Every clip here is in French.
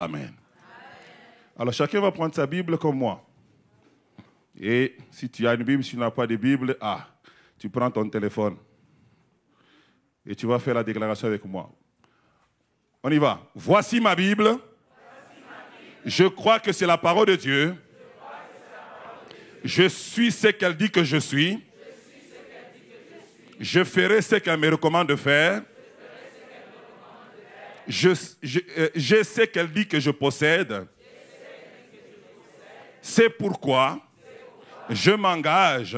Amen. Alors chacun va prendre sa Bible comme moi. Et si tu as une Bible, si tu n'as pas de Bible, tu prends ton téléphone. Et tu vas faire la déclaration avec moi. On y va. Voici ma Bible. Je crois que c'est la parole de Dieu. Je suis ce qu'elle dit que je suis. Je ferai ce qu'elle me recommande de faire. Je sais ce qu'elle dit que je possède. C'est pourquoi je m'engage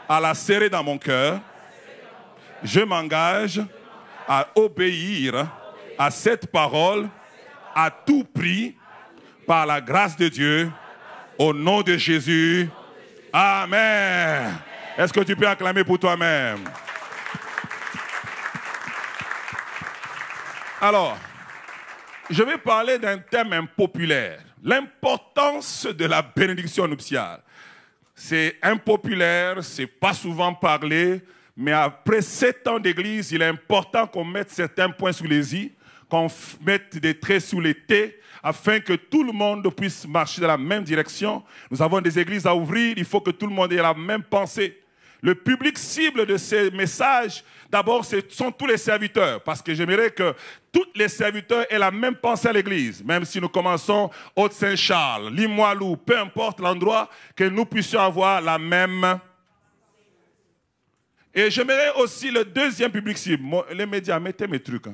à la serrer dans mon cœur. Je m'engage à obéir à cette parole à tout prix par la grâce de Dieu au nom de Jésus. Amen. Est-ce que tu peux acclamer pour toi-même? Alors, je vais parler d'un thème impopulaire, l'importance de la bénédiction nuptiale. C'est impopulaire, c'est pas souvent parlé, mais après 7 ans d'église, il est important qu'on mette certains points sous les i, qu'on mette des traits sous les T, afin que tout le monde puisse marcher dans la même direction. Nous avons des églises à ouvrir, il faut que tout le monde ait la même pensée. Le public cible de ces messages, d'abord, ce sont tous les serviteurs, parce que j'aimerais que tous les serviteurs aient la même pensée à l'église, même si nous commençons Haute-Saint-Charles, Limoilou, peu importe l'endroit, que nous puissions avoir la même. Et j'aimerais aussi le deuxième public cible. Les médias, mettez mes trucs.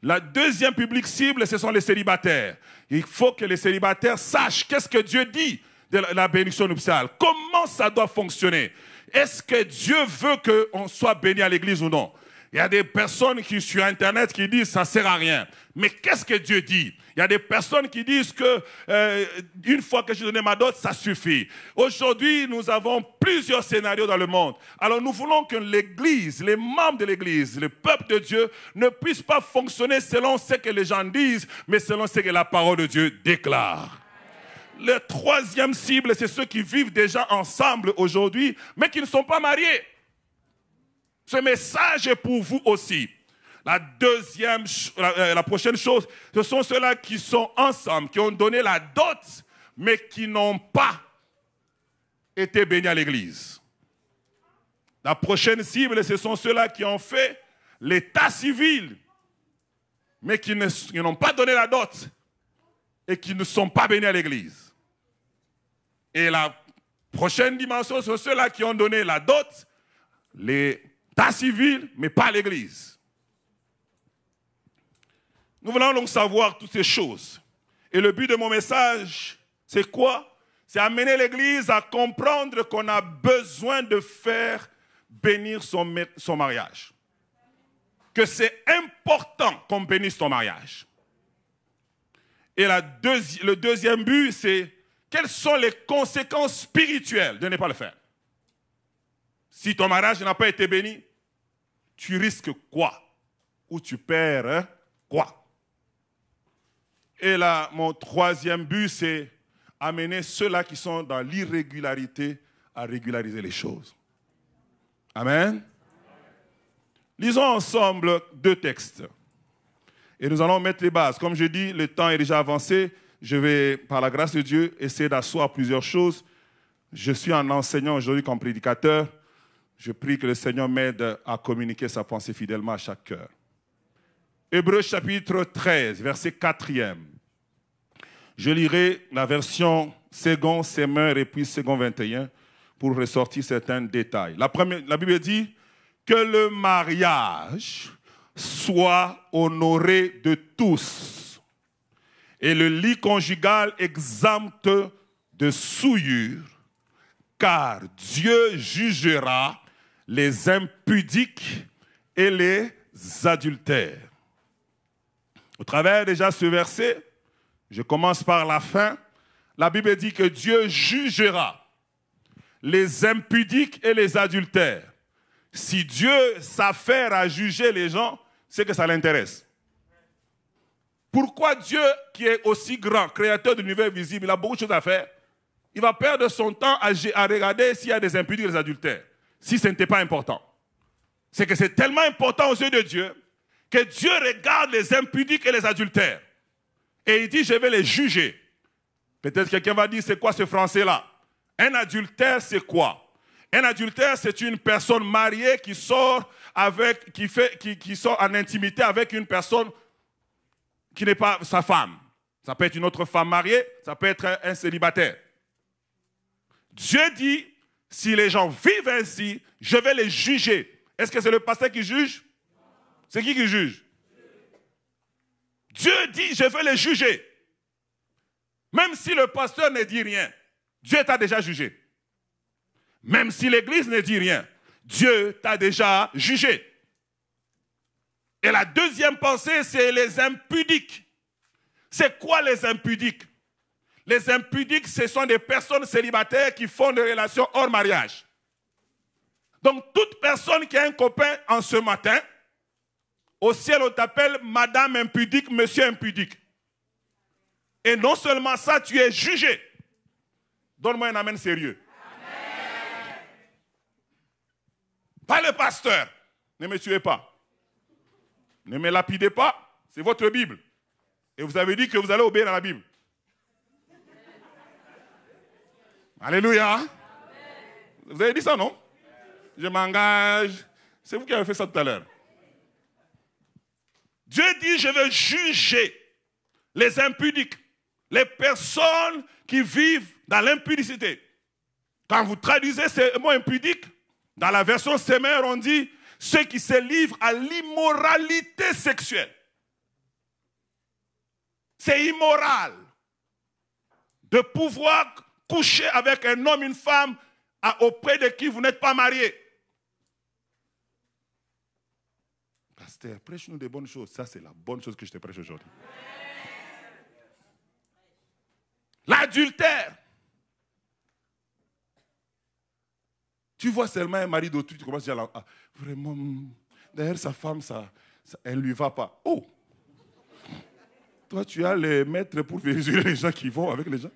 La deuxième public cible, ce sont les célibataires. Il faut que les célibataires sachent qu'est-ce que Dieu dit de la bénédiction nuptiale. Comment ça doit fonctionner? Est-ce que Dieu veut qu'on soit béni à l'église ou non? Il y a des personnes qui, sur Internet qui disent que ça ne sert à rien. Mais qu'est-ce que Dieu dit? Il y a des personnes qui disent que une fois que j'ai donné ma dot, ça suffit. Aujourd'hui, nous avons plusieurs scénarios dans le monde. Alors nous voulons que l'église, les membres de l'église, le peuple de Dieu ne puissent pas fonctionner selon ce que les gens disent, mais selon ce que la parole de Dieu déclare. Le troisième cible, c'est ceux qui vivent déjà ensemble aujourd'hui, mais qui ne sont pas mariés. Ce message est pour vous aussi. La prochaine chose, ce sont ceux-là qui sont ensemble, qui ont donné la dot, mais qui n'ont pas été bénis à l'église. La prochaine cible, ce sont ceux-là qui ont fait l'état civil, mais qui n'ont pas donné la dot et qui ne sont pas bénis à l'église. Et la prochaine dimension, ce sont ceux-là qui ont donné la dot, l'état civil, mais pas l'église. Nous voulons donc savoir toutes ces choses. Et le but de mon message, c'est quoi? C'est amener l'église à comprendre qu'on a besoin de faire bénir son mariage. Que c'est important qu'on bénisse son mariage. Et le deuxième but, c'est quelles sont les conséquences spirituelles de ne pas le faire? Si ton mariage n'a pas été béni, tu risques quoi? Ou tu perds quoi? Et là, mon troisième but, c'est amener ceux-là qui sont dans l'irrégularité à régulariser les choses. Amen. Lisons ensemble 2 textes. Et nous allons mettre les bases. Comme je dis, le temps est déjà avancé. Je vais, par la grâce de Dieu, essayer d'asseoir plusieurs choses. Je suis un enseignant aujourd'hui comme prédicateur. Je prie que le Seigneur m'aide à communiquer sa pensée fidèlement à chaque cœur. Hébreux chapitre 13, verset 4e. Je lirai la version second Semeur et puis second 21 pour ressortir certains détails. La Bible dit que le mariage soit honoré de tous et le lit conjugal exempt de souillure, car Dieu jugera les impudiques et les adultères. Au travers déjà ce verset, je commence par la fin, la Bible dit que Dieu jugera les impudiques et les adultères. Si Dieu s'affaire à juger les gens, c'est que ça l'intéresse. Pourquoi Dieu, qui est aussi grand, créateur de l'univers visible, il a beaucoup de choses à faire, il va perdre son temps à regarder s'il y a des impudiques et des adultères, si ce n'était pas important? C'est que c'est tellement important aux yeux de Dieu que Dieu regarde les impudiques et les adultères. Et il dit, je vais les juger. Peut-être quelqu'un va dire, c'est quoi ce français-là? Un adultère, c'est quoi? Un adultère, c'est une personne mariée qui sort qui sort en intimité avec une personne qui n'est pas sa femme. Ça peut être une autre femme mariée, ça peut être un célibataire. Dieu dit, si les gens vivent ainsi, je vais les juger. Est-ce que c'est le pasteur qui juge? C'est qui juge? Dieu dit, je vais les juger. Même si le pasteur ne dit rien, Dieu t'a déjà jugé. Même si l'église ne dit rien, Dieu t'a déjà jugé. Et la deuxième pensée, c'est les impudiques. C'est quoi les impudiques? Les impudiques, ce sont des personnes célibataires qui font des relations hors mariage. Donc, toute personne qui a un copain en ce matin, au ciel, on t'appelle Madame impudique, Monsieur impudique. Et non seulement ça, tu es jugé. Donne-moi un amen sérieux. Amen. Pas le pasteur. Ne me tuez pas. Ne me lapidez pas. C'est votre Bible. Et vous avez dit que vous allez obéir à la Bible. Alléluia. Amen. Vous avez dit ça, non? Je m'engage. C'est vous qui avez fait ça tout à l'heure. Dieu dit, je vais juger les impudiques, les personnes qui vivent dans l'impudicité. Quand vous traduisez ces mots impudiques, dans la version Semeur, on dit ceux qui se livrent à l'immoralité sexuelle. C'est immoral de pouvoir coucher avec un homme, une femme, auprès de qui vous n'êtes pas marié. Pasteur, prêche-nous des bonnes choses. Ça, c'est la bonne chose que je te prêche aujourd'hui. L'adultère. Tu vois seulement un mari d'autrui, tu commences à dire, ah, vraiment, d'ailleurs, sa femme, elle ne lui va pas. Oh! Toi, tu as les maîtres pour mesurer les gens qui vont avec les gens.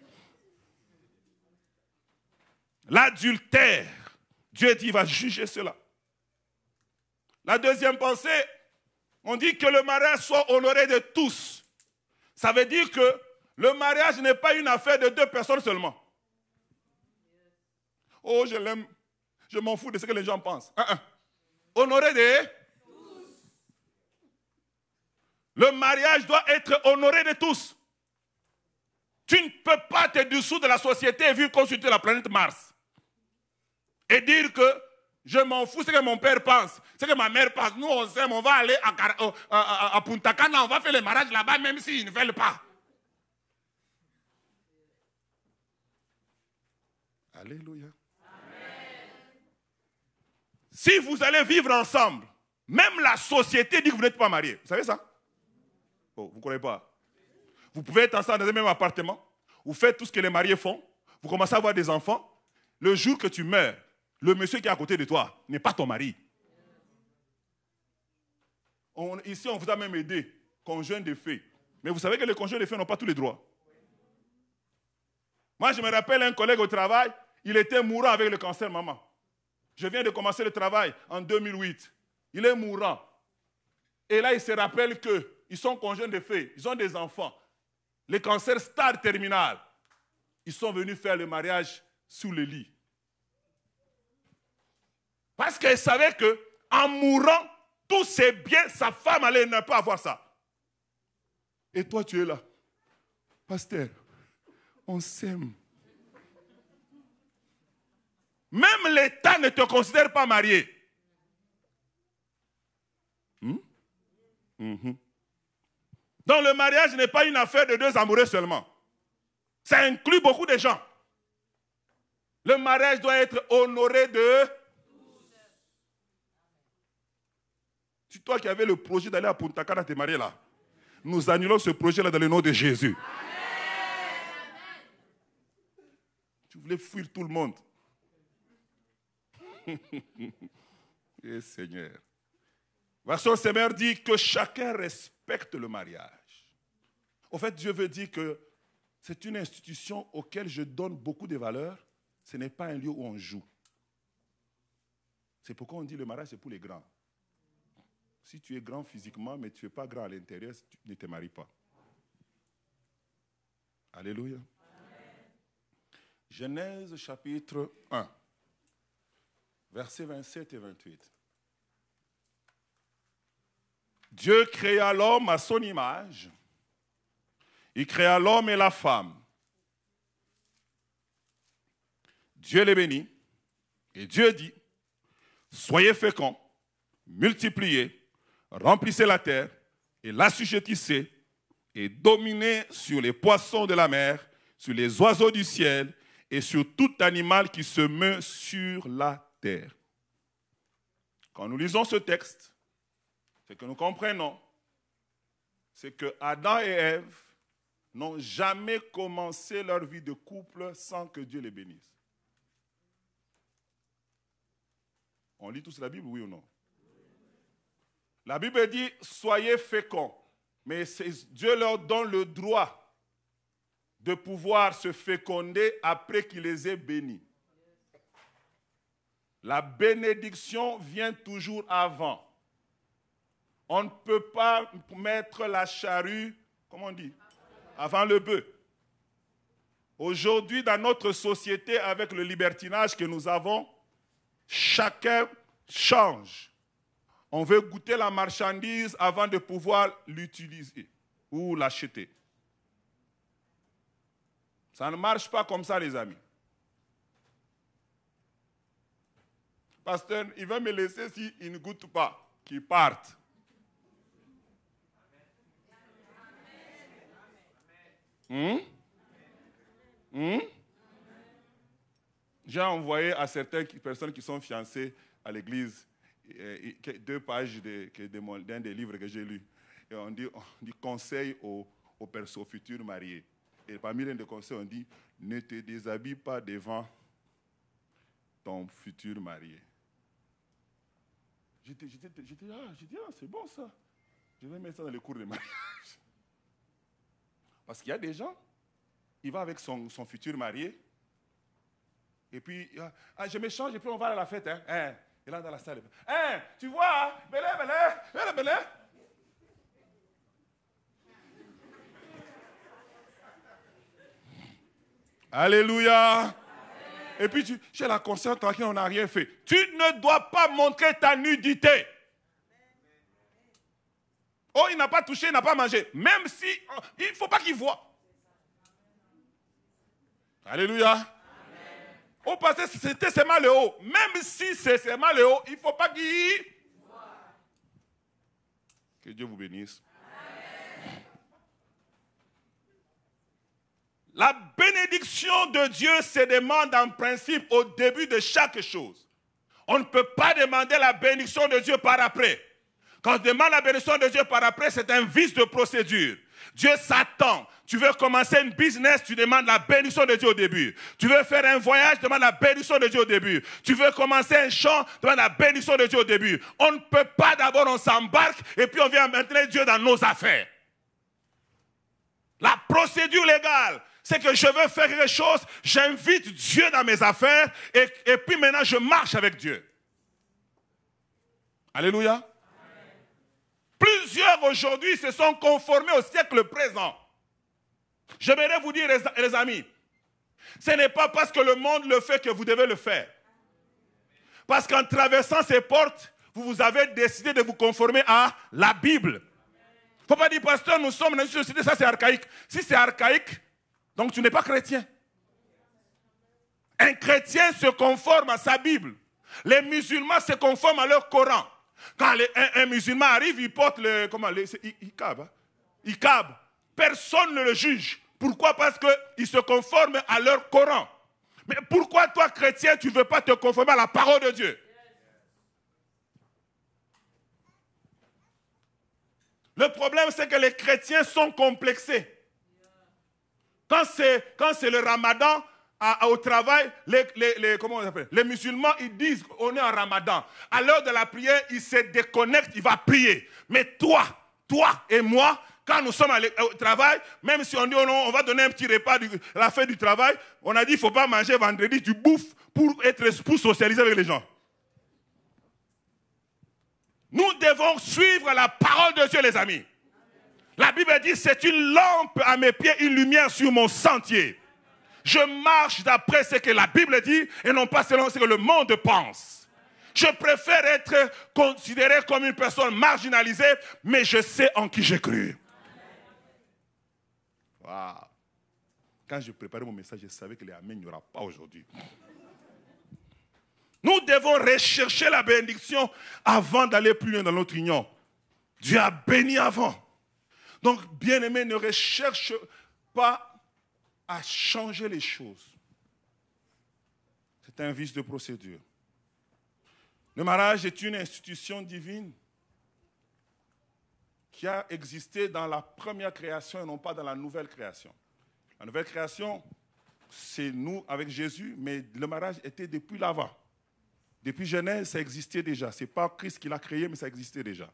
L'adultère. Dieu dit, il va juger cela. La deuxième pensée, on dit que le mariage soit honoré de tous. Ça veut dire que le mariage n'est pas une affaire de deux personnes seulement. Oh, je l'aime. Je m'en fous de ce que les gens pensent. Honoré de tous. Le mariage doit être honoré de tous. Tu ne peux pas te dissoudre de la société et vivre consulter la planète Mars. Et dire que je m'en fous, c'est ce que mon père pense, c'est ce que ma mère pense. Nous, on s'aime, on va aller à Punta Cana, on va faire le mariage là-bas, même s'ils ne veulent pas. Alléluia. Amen. Si vous allez vivre ensemble, même la société dit que vous n'êtes pas mariés. Vous savez ça? Oh, vous ne croyez pas? Vous pouvez être ensemble dans un même appartement, vous faites tout ce que les mariés font, vous commencez à avoir des enfants. Le jour que tu meurs, le monsieur qui est à côté de toi n'est pas ton mari. Ici, on vous a même aidé, conjoint de fait. Mais vous savez que les conjoints de fait n'ont pas tous les droits. Moi, je me rappelle un collègue au travail, il était mourant avec le cancer, maman. Je viens de commencer le travail en 2008. Il est mourant. Et là, il se rappelle qu'ils sont conjoints de fait, ils ont des enfants. Les cancers stade terminal. Ils sont venus faire le mariage sous le lit. Parce qu'ils savaient qu'en mourant, tous ses biens, sa femme allait ne pas avoir ça. Et toi, tu es là. Pasteur, on s'aime. Même l'État ne te considère pas marié. Donc le mariage n'est pas une affaire de deux amoureux seulement. Ça inclut beaucoup de gens. Le mariage doit être honoré de... C'est toi qui avais le projet d'aller à Punta Cana te marier là. Nous annulons ce projet-là dans le nom de Jésus. Amen. Tu voulais fuir tout le monde. Et Seigneur. Version Seigneur dit que chacun respecte le mariage. En fait, Dieu veut dire que c'est une institution auquel je donne beaucoup de valeur. Ce n'est pas un lieu où on joue. C'est pourquoi on dit le mariage, c'est pour les grands. Si tu es grand physiquement, mais tu n'es pas grand à l'intérieur, tu ne te maries pas. Alléluia. Genèse chapitre 1, versets 27 et 28. Dieu créa l'homme à son image. Il créa l'homme et la femme. Dieu les bénit. Et Dieu dit, soyez féconds, multipliez, remplissez la terre et l'assujettissez et dominez sur les poissons de la mer, sur les oiseaux du ciel et sur tout animal qui se meut sur la terre. Quand nous lisons ce texte, c'est que nous comprenons, c'est que Adam et Ève n'ont jamais commencé leur vie de couple sans que Dieu les bénisse. On lit tous la Bible, oui ou non? La Bible dit, soyez féconds. Mais Dieu leur donne le droit de pouvoir se féconder après qu'il les ait bénis. La bénédiction vient toujours avant. On ne peut pas mettre la charrue, comment on dit, avant le bœuf. Aujourd'hui, dans notre société, avec le libertinage que nous avons, chacun change. On veut goûter la marchandise avant de pouvoir l'utiliser ou l'acheter. Ça ne marche pas comme ça, les amis. Pasteur, il va me laisser s'il ne goûte pas, qu'il parte. J'ai envoyé à certaines personnes qui sont fiancées à l'église 2 pages d'un des livres que j'ai lus. Et on dit conseil aux futurs mariés. Et parmi les conseils, on dit ne te déshabille pas devant ton futur marié. J'ai dit, c'est bon ça. Je vais mettre ça dans les cours de mariage. Parce qu'il y a des gens, il va avec son futur marié, et puis, je me change et puis on va à la fête. Et là, dans la salle, tu vois, belé. Alléluia. Amen. Et puis, j'ai la conscience tranquille, on n'a rien fait. Tu ne dois pas montrer ta nudité. Oh, il n'a pas touché, il n'a pas mangé. Même si, il ne faut pas qu'il voie. Alléluia. Amen. Oh, parce que c'était seulement le haut. Même si c'est seulement le haut, il ne faut pas qu'il voie. Que Dieu vous bénisse. Amen. La bénédiction de Dieu se demande en principe au début de chaque chose. On ne peut pas demander la bénédiction de Dieu par après. Quand on demande la bénédiction de Dieu par après, c'est un vice de procédure. Dieu s'attend. Tu veux commencer une business, tu demandes la bénédiction de Dieu au début. Tu veux faire un voyage, demande la bénédiction de Dieu au début. Tu veux commencer un chant, demande la bénédiction de Dieu au début. On ne peut pas d'abord, on s'embarque et puis on vient maintenir Dieu dans nos affaires. La procédure légale, c'est que je veux faire quelque chose, j'invite Dieu dans mes affaires et puis maintenant je marche avec Dieu. Alléluia. Amen. Plusieurs aujourd'hui se sont conformés au siècle présent. J'aimerais vous dire, les amis, ce n'est pas parce que le monde le fait que vous devez le faire. Parce qu'en traversant ces portes, vous avez décidé de vous conformer à la Bible. Il ne faut pas dire, pasteur, nous sommes dans une société, ça c'est archaïque. Si c'est archaïque, donc tu n'es pas chrétien. Un chrétien se conforme à sa Bible. Les musulmans se conforment à leur Coran. Quand un musulman arrive, il porte le hijab. Personne ne le juge. Pourquoi? Parce qu'ils se conforment à leur Coran. Mais pourquoi toi, chrétien, tu ne veux pas te conformer à la parole de Dieu? Le problème, c'est que les chrétiens sont complexés. Quand c'est le ramadan, au travail, les musulmans, ils disent on est en ramadan. À l'heure de la prière, ils se déconnectent, ils vont prier. Mais toi et moi, quand nous sommes au travail, même si on dit on va donner un petit repas à la fin du travail, on a dit il ne faut pas manger vendredi, tu bouffes pour socialiser avec les gens. Nous devons suivre la parole de Dieu, les amis. La Bible dit, c'est une lampe à mes pieds, une lumière sur mon sentier. Je marche d'après ce que la Bible dit et non pas selon ce que le monde pense. Je préfère être considéré comme une personne marginalisée, mais je sais en qui j'ai cru. Wow. Quand je préparais mon message, je savais que les amens, il n'y aura pas aujourd'hui. Nous devons rechercher la bénédiction avant d'aller plus loin dans notre union. Dieu a béni avant. Donc, bien-aimé, ne recherche pas à changer les choses. C'est un vice de procédure. Le mariage est une institution divine qui a existé dans la première création et non pas dans la nouvelle création. La nouvelle création, c'est nous avec Jésus, mais le mariage était depuis l'avant. Depuis Genèse, ça existait déjà. Ce n'est pas Christ qui l'a créé, mais ça existait déjà.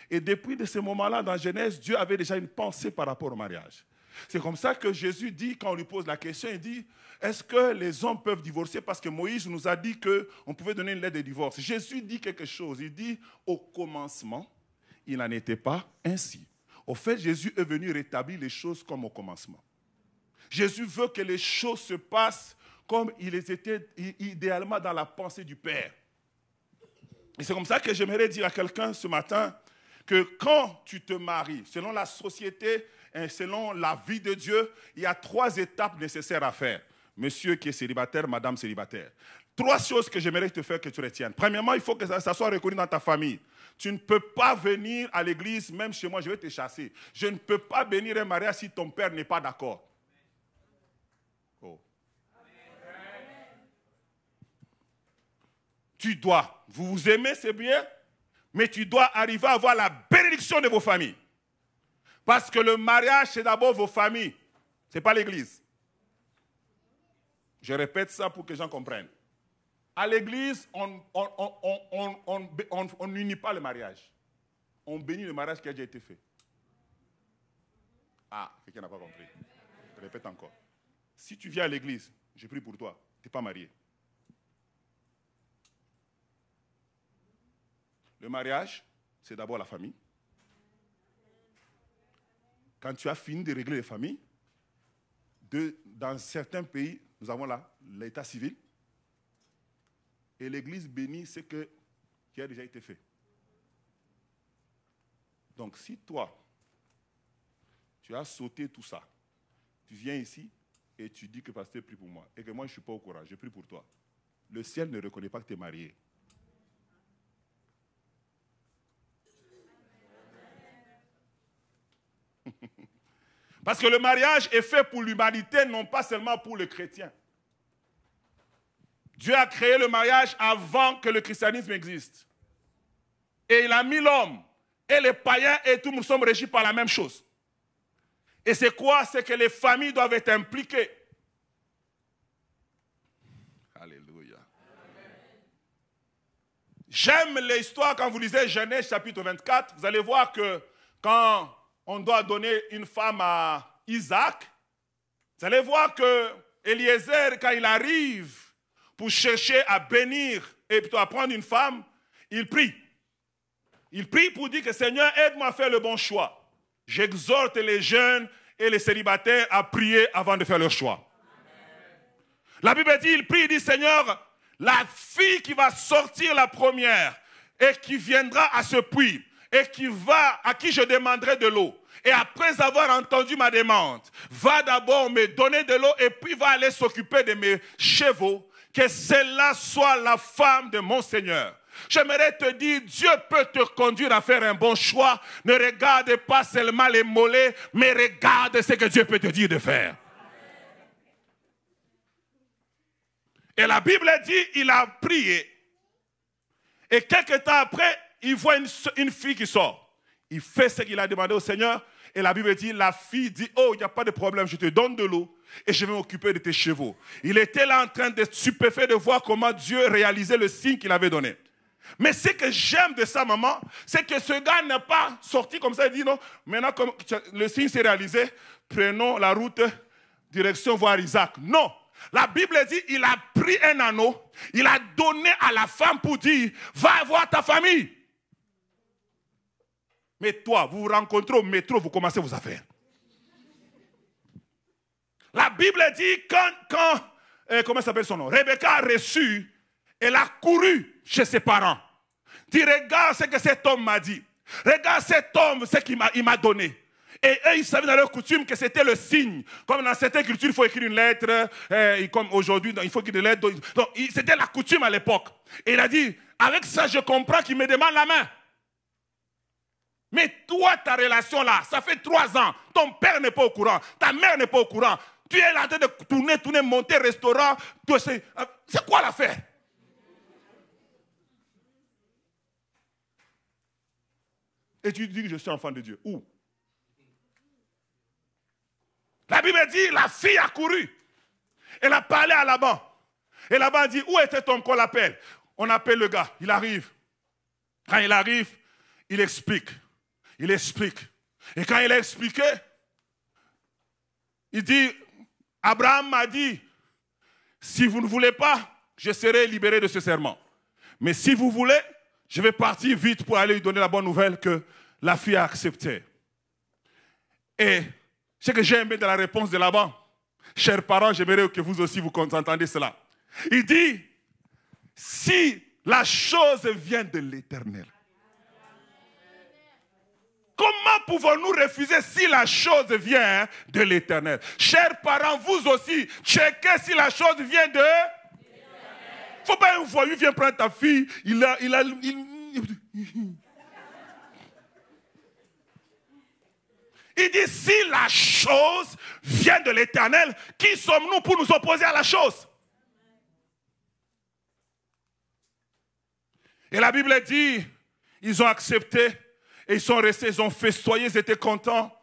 Et depuis ce moment-là, dans Genèse, Dieu avait déjà une pensée par rapport au mariage. C'est comme ça que Jésus dit, quand on lui pose la question, il dit, est-ce que les hommes peuvent divorcer? Parce que Moïse nous a dit qu'on pouvait donner une lettre de divorce. Jésus dit quelque chose. Il dit, au commencement, il n'en était pas ainsi. Au fait, Jésus est venu rétablir les choses comme au commencement. Jésus veut que les choses se passent comme ils étaient idéalement dans la pensée du Père. Et c'est comme ça que j'aimerais dire à quelqu'un ce matin que quand tu te maries, selon la société et selon la vie de Dieu, il y a 3 étapes nécessaires à faire. Monsieur qui est célibataire, madame célibataire. 3 choses que j'aimerais te faire que tu retiennes. Premièrement, il faut que ça soit reconnu dans ta famille. Tu ne peux pas venir à l'église, même chez moi, je vais te chasser. Je ne peux pas bénir un mariage si ton père n'est pas d'accord. Oh. Tu dois, vous vous aimez, c'est bien, mais tu dois arriver à avoir la bénédiction de vos familles. Parce que le mariage, c'est d'abord vos familles, ce n'est pas l'église. Je répète ça pour que les gens comprennent. À l'église, on n'unit pas le mariage. On bénit le mariage qui a déjà été fait. Ah, quelqu'un n'a pas compris. Je répète encore. Si tu viens à l'église, je prie pour toi, tu n'es pas marié. Le mariage, c'est d'abord la famille. Quand tu as fini de régler les familles, dans certains pays, nous avons là l'état civil. Et l'église bénit ce qui a déjà été fait. Donc si toi, tu as sauté tout ça, tu viens ici et tu dis que pasteur prie pour moi, et que moi je ne suis pas au courant, je prie pour toi. Le ciel ne reconnaît pas que tu es marié. Parce que le mariage est fait pour l'humanité, non pas seulement pour le chrétien. Dieu a créé le mariage avant que le christianisme existe. Et il a mis l'homme et les païens et tout, nous sommes régis par la même chose. Et c'est quoi? C'est que les familles doivent être impliquées. Alléluia. J'aime l'histoire quand vous lisez Genèse chapitre 24. Vous allez voir que quand on doit donner une femme à Isaac, vous allez voir que Eliezer, quand il arrive pour chercher à bénir et plutôt à prendre une femme, il prie. Il prie pour dire que Seigneur, aide-moi à faire le bon choix. J'exhorte les jeunes et les célibataires à prier avant de faire leur choix. La Bible dit, il prie, il dit, Seigneur, la fille qui va sortir la première et qui viendra à ce puits, et à qui je demanderai de l'eau. Et après avoir entendu ma demande, va d'abord me donner de l'eau et puis va aller s'occuper de mes chevaux. Que celle-là soit la femme de mon Seigneur. J'aimerais te dire, Dieu peut te conduire à faire un bon choix. Ne regarde pas seulement les mollets, mais regarde ce que Dieu peut te dire de faire. Et la Bible dit, il a prié. Et quelques temps après, il voit une fille qui sort. Il fait ce qu'il a demandé au Seigneur. Et la Bible dit, la fille dit, oh, il n'y a pas de problème, je te donne de l'eau et je vais m'occuper de tes chevaux. Il était là en train d'être stupéfait de voir comment Dieu réalisait le signe qu'il avait donné. Mais ce que j'aime de sa maman, c'est que ce gars n'est pas sorti comme ça et dit, non, maintenant comme le signe s'est réalisé, prenons la route, direction voir Isaac. Non. La Bible dit, il a pris un anneau, il a donné à la femme pour dire, va voir ta famille. Mais toi, vous vous rencontrez au métro, vous commencez vos affaires. La Bible dit quand comment s'appelle son nom? Rebecca a reçu, elle a couru chez ses parents. Dit, regarde ce que cet homme m'a dit. Regarde cet homme, ce qu'il m'a donné. Et eux, ils savaient dans leur coutume que c'était le signe. Comme dans certaines cultures, il faut écrire une lettre. Comme aujourd'hui, il faut écrire des lettres. Donc, c'était la coutume à l'époque. Et il a dit, avec ça, je comprends qu'il me demande la main. Mais toi, ta relation là, ça fait 3 ans. Ton père n'est pas au courant. Ta mère n'est pas au courant. Tu es là en train de tourner, monter, restaurant. C'est quoi l'affaire? Et tu dis que je suis enfant de Dieu. Où? La Bible dit, la fille a couru. Elle a parlé à Laban. Et Laban dit, où était ton qu'on l'appelle? On appelle le gars, il arrive. Quand il arrive, il explique. Il explique. Et quand il a expliqué, il dit, Abraham m'a dit, si vous ne voulez pas, je serai libéré de ce serment. Mais si vous voulez, je vais partir vite pour aller lui donner la bonne nouvelle que la fille a accepté. Et ce que j'ai aimé dans la réponse de Laban, chers parents, j'aimerais que vous aussi vous entendez cela. Il dit, si la chose vient de l'Éternel, comment pouvons-nous refuser si la chose vient de l'Éternel? Chers parents, vous aussi, checkez si la chose vient de l'Éternel. Il ne faut pas une fois, il vient prendre ta fille, il dit, si la chose vient de l'Éternel, qui sommes-nous pour nous opposer à la chose? Et la Bible dit, ils ont accepté, et ils sont restés, ils ont festoyé, ils étaient contents.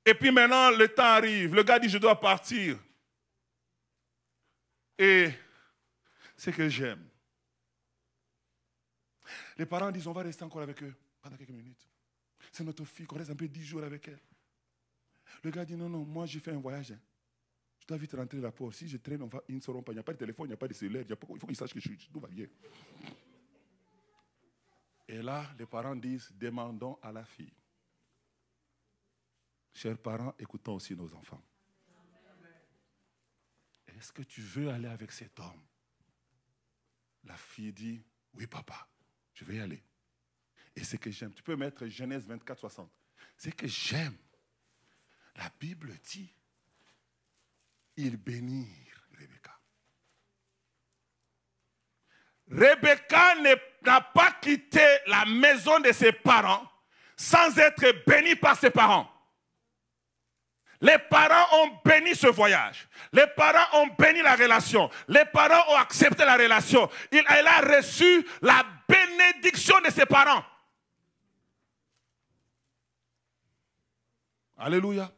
Et puis maintenant, le temps arrive, le gars dit, je dois partir. Et c'est que j'aime. Les parents disent, on va rester encore avec eux pendant quelques minutes. C'est notre fille, qu'on reste un peu 10 jours avec elle. Le gars dit, non, moi j'ai fait un voyage. Je dois vite rentrer là pour. Si je traîne, ils ne sauront pas. Il n'y a pas de téléphone, il n'y a pas de cellulaire. Il faut qu'ils sachent que tout va bien. Et là, les parents disent, demandons à la fille. Chers parents, écoutons aussi nos enfants. Est-ce que tu veux aller avec cet homme? La fille dit, oui papa, je vais y aller. Et c'est que j'aime. Tu peux mettre Genèse 24, 60. C'est que j'aime. La Bible dit, ils bénirent Rebecca. Rebecca n'a pas quitté la maison de ses parents sans être bénie par ses parents. Les parents ont béni ce voyage. Les parents ont béni la relation. Les parents ont accepté la relation. Elle a reçu la bénédiction de ses parents. Alléluia. Amen.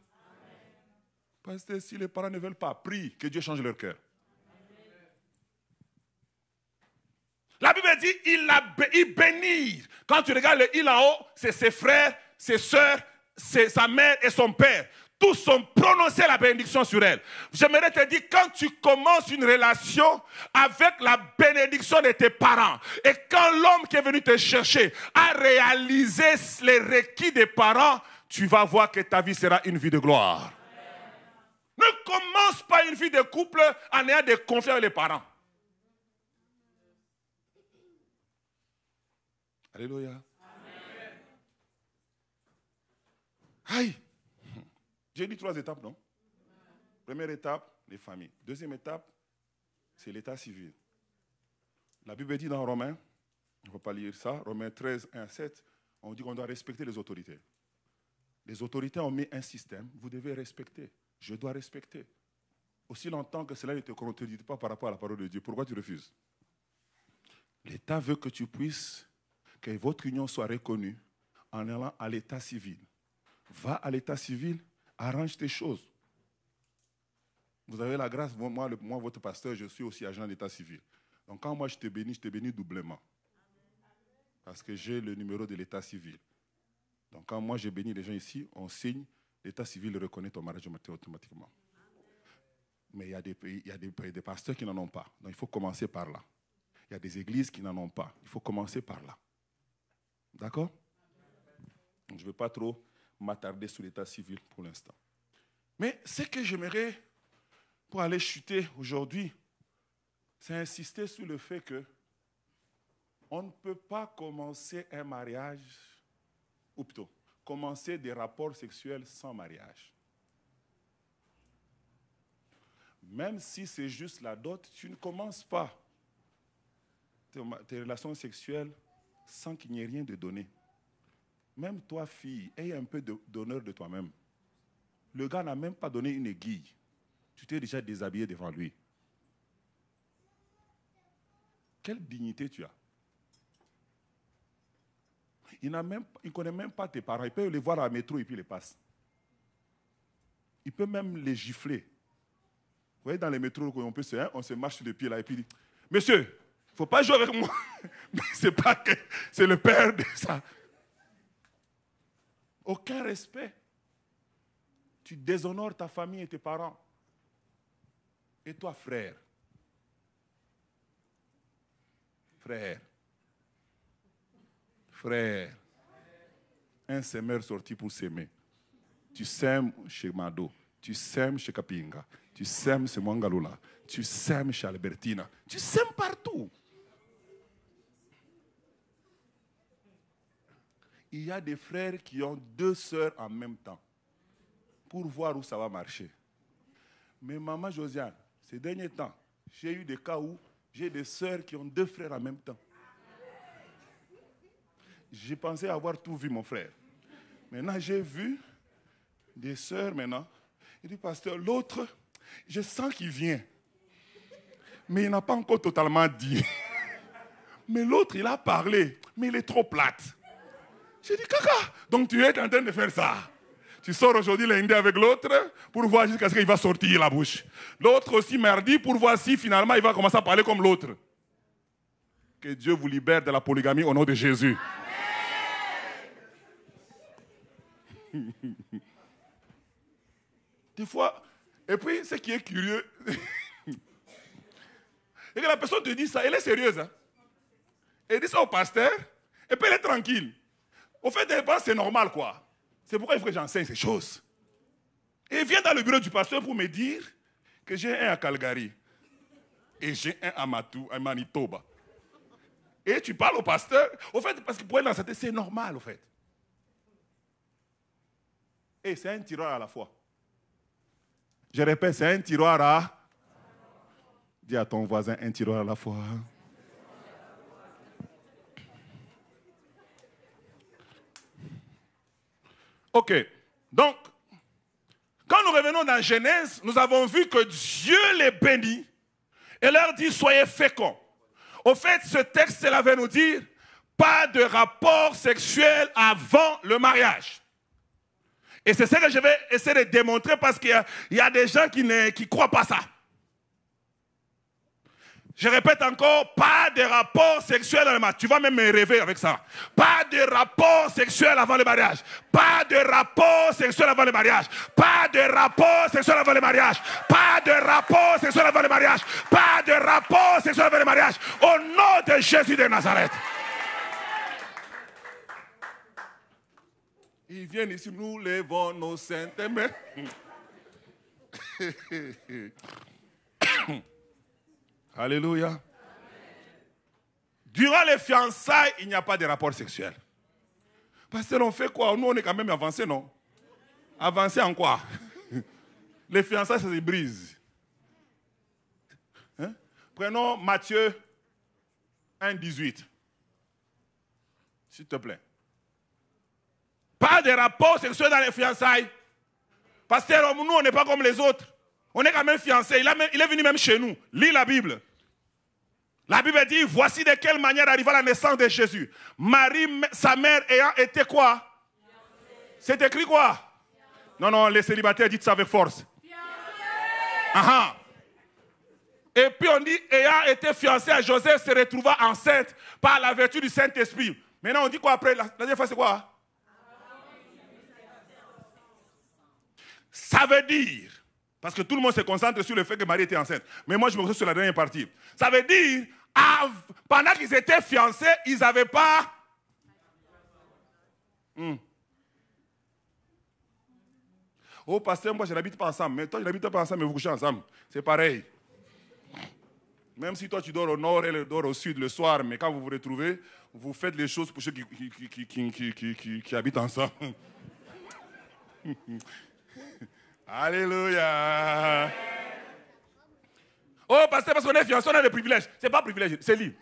Parce que si les parents ne veulent pas, prie que Dieu change leur cœur. La Bible dit, ils bénirent. Quand tu regardes le il en haut, c'est ses frères, ses soeurs, sa mère et son père. Tous ont prononcé la bénédiction sur elle. J'aimerais te dire, quand tu commences une relation avec la bénédiction de tes parents, et quand l'homme qui est venu te chercher a réalisé les requis des parents, tu vas voir que ta vie sera une vie de gloire. Ne commence pas une vie de couple en ayant des conflits avec les parents. Alléluia. Amen. Aïe. J'ai dit 3 étapes, non? Première étape, les familles. Deuxième étape, c'est l'état civil. La Bible dit dans Romains, on ne va pas lire ça, Romains 13, 1 à 7, on dit qu'on doit respecter les autorités. Les autorités ont mis un système, vous devez respecter. Je dois respecter. Aussi longtemps que cela ne te contredit pas par rapport à la parole de Dieu, pourquoi tu refuses? L'État veut que tu puisses, que votre union soit reconnue en allant à l'état civil. Va à l'état civil, arrange tes choses. Vous avez la grâce, moi, votre pasteur, je suis aussi agent d'état civil. Donc quand moi je te bénis doublement. Parce que j'ai le numéro de l'état civil. Donc quand moi je bénis les gens ici, on signe, l'état civil reconnaît ton mariage automatiquement. Mais il y a des pasteurs qui n'en ont pas. Donc il faut commencer par là. Il y a des églises qui n'en ont pas. Il faut commencer par là. D'accord? Je ne vais pas trop m'attarder sur l'état civil pour l'instant. Mais ce que j'aimerais, pour aller chuter aujourd'hui, c'est insister sur le fait que on ne peut pas commencer un mariage, ou plutôt, commencer des rapports sexuels sans mariage. Même si c'est juste la dot, tu ne commences pas tes relations sexuelles sans qu'il n'y ait rien de donné. Même toi, fille, aie un peu d'honneur de toi-même. Le gars n'a même pas donné une aiguille. Tu t'es déjà déshabillé devant lui. Quelle dignité tu as? Il ne connaît même pas tes parents. Il peut les voir à la métro et puis il les passe. Il peut même les gifler. Vous voyez, dans les métros, on se marche sur les pieds là et puis il dit, monsieur, il ne faut pas jouer avec moi. Mais c'est pas que c'est le père de ça. Aucun respect. Tu déshonores ta famille et tes parents. Et toi, frère. Frère. Un semeur sorti pour s'aimer. Tu sèmes chez Mado. Tu sèmes chez Kapinga. Tu sèmes chez Mwangalula. Tu sèmes chez Albertina. Tu sèmes partout. Il y a des frères qui ont 2 sœurs en même temps pour voir où ça va marcher. Mais maman Josiane, ces derniers temps, j'ai eu des cas où j'ai des sœurs qui ont 2 frères en même temps. J'ai pensé avoir tout vu, mon frère. Maintenant, j'ai vu des sœurs maintenant. Il dit, pasteur, l'autre, je sens qu'il vient. Mais il n'a pas encore totalement dit. Mais l'autre, il a parlé, mais il est trop plate. J'ai dit, caca, donc tu es en train de faire ça. Tu sors aujourd'hui lundi avec l'autre pour voir jusqu'à ce qu'il va sortir la bouche. L'autre aussi mardi pour voir si finalement il va commencer à parler comme l'autre. Que Dieu vous libère de la polygamie au nom de Jésus. Amen. Des fois, et puis ce qui est curieux, et que la personne te dit ça, elle est sérieuse. Hein? Elle dit ça au pasteur, et puis elle est tranquille. Au fait, c'est normal, quoi. C'est pourquoi il faut que j'enseigne ces choses. Et il vient dans le bureau du pasteur pour me dire que j'ai un à Calgary. Et j'ai un à Manitoba. Et tu parles au pasteur. Au fait, parce que pour elle, dans sa tête, c'est normal, au fait. Et c'est un tiroir à la fois. Je répète, c'est un tiroir à... Dis à ton voisin, un tiroir à la fois. Ok, donc, quand nous revenons dans Genèse, nous avons vu que Dieu les bénit et leur dit, soyez féconds. Au fait, ce texte-là veut nous dire, pas de rapport sexuel avant le mariage. Et c'est ce que je vais essayer de démontrer parce qu'il y a des gens qui ne croient pas ça. Je répète encore, pas de rapport sexuel dans le mariage. Tu vas même me rêver avec ça. Pas de rapport sexuel avant le mariage. Pas de rapport sexuel avant le mariage. Pas de rapport sexuel avant le mariage. Pas de rapport sexuel avant le mariage. Pas de rapport sexuel avant le mariage. Au nom de Jésus de Nazareth. Ils viennent ici, nous levons nos saintes mains. Alléluia. Amen. Durant les fiançailles, il n'y a pas de rapport sexuel. Parce que on fait quoi? Nous, on est quand même avancés, non? Avancés en quoi? Les fiançailles, ça se brise. Hein? Prenons Matthieu 1, 18. S'il te plaît. Pas de rapport sexuel dans les fiançailles. Parce que nous, on n'est pas comme les autres. On est quand même fiancés. Il est venu même chez nous. Lis la Bible. La Bible dit, voici de quelle manière arriva la naissance de Jésus. Marie, sa mère, ayant été quoi? C'est écrit quoi? Non, les célibataires, dites ça avec force. Aha. Et puis on dit, ayant été fiancée à Joseph, se retrouva enceinte par la vertu du Saint-Esprit. Maintenant, on dit quoi après? La dernière fois, c'est quoi? Ça veut dire, parce que tout le monde se concentre sur le fait que Marie était enceinte, mais moi je me concentre sur la dernière partie. Ça veut dire, pendant qu'ils étaient fiancés, ils n'avaient pas... Oh, pasteur, moi, je n'habite pas ensemble. Mais toi, je n'habite pas ensemble, mais vous couchez ensemble. C'est pareil. Même si toi, tu dors au nord et elle dort au sud le soir, mais quand vous vous retrouvez, vous faites les choses pour ceux qui habitent ensemble. Alléluia. Oh, pasteur, parce qu'on est fiancé, on a des privilèges. Ce n'est pas privilège, c'est libre.